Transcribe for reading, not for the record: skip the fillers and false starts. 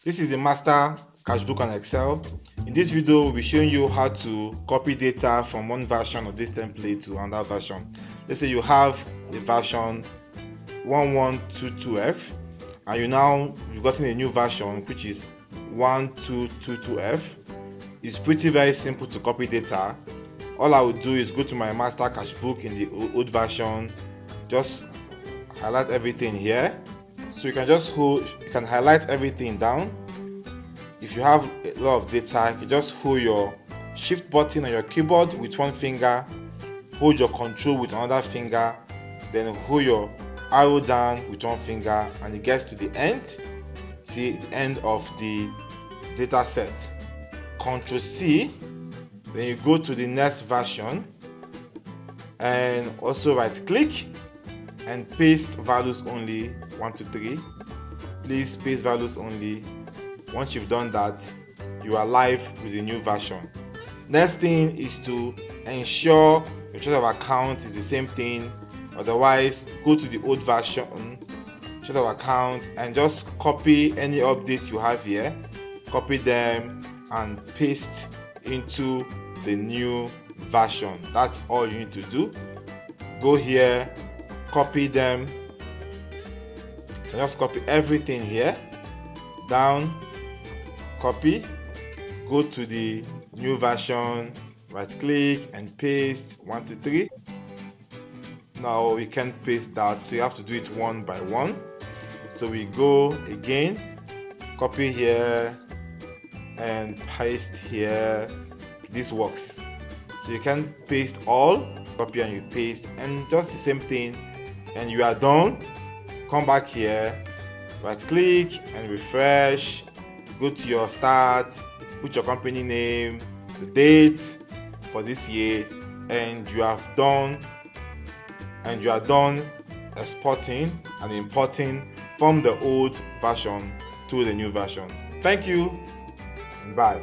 This is the Master Cashbook on Excel. In this video, we'll be showing you how to copy data from one version of this template to another version. Let's say you have a version 1122F and you've gotten a new version which is 1222F. It's very simple to copy data. All I would do is go to my Master Cashbook in the old version, just highlight everything here. So you can highlight everything down. If you have a lot of data, you can just hold your shift button on your keyboard with one finger, hold your control with another finger, then hold your arrow down with one finger, and it gets to the end. See the end of the data set. Ctrl C, then you go to the next version and also right click and paste values only 1 to 3. Please paste values only. Once you've done that, you are live with the new version. Next thing is to ensure your chart of account is the same thing. Otherwise, go to the old version, chart of account, and just copy any updates you have here. Copy them and paste into the new version. That's all you need to do. Go here, copy them, and just copy everything here down, copy, go to the new version, right click and paste 1 to 3. Now we can't paste that, so you have to do it one by one. So we go again, copy here and paste here. This works. So you can paste all, copy and you paste, and just the same thing, and you are done. Come back here, right click and refresh, go to your start, put your company name, the date for this year, and you are done exporting and importing from the old version to the new version. Thank you and bye.